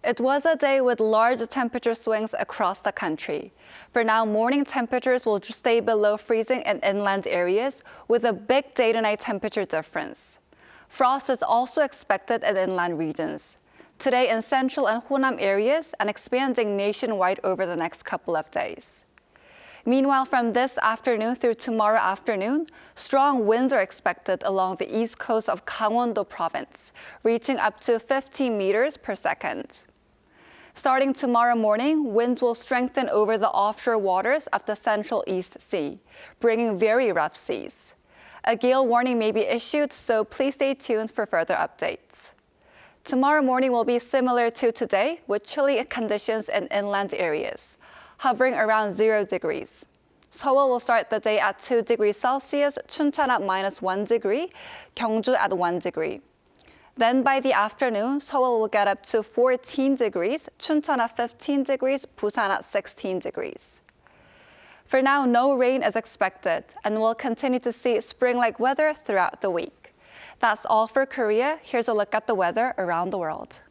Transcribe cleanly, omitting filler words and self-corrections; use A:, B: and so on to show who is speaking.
A: It was a day with large temperature swings across the country. For now, morning temperatures will stay below freezing in inland areas with a big day-to-night temperature difference. Frost is also expected in inland regions. Today in central and Honam areas and expanding nationwide over the next couple of days. Meanwhile, from this afternoon through tomorrow afternoon, strong winds are expected along the east coast of Gangwon-do Province, reaching up to 15 meters per second. Starting tomorrow morning, winds will strengthen over the offshore waters of the Central East Sea, bringing very rough seas. A gale warning may be issued, so please stay tuned for further updates. Tomorrow morning will be similar to today, with chilly conditions in inland areas, hovering around 0 degrees. Seoul will start the day at 2 degrees Celsius, Chuncheon at -1 degree, Gwangju at 1 degree. Then by the afternoon, Seoul will get up to 14 degrees, Chuncheon at 15 degrees, Busan at 16 degrees. For now, no rain is expected, and we'll continue to see spring-like weather throughout the week. That's all for Korea. Here's a look at the weather around the world.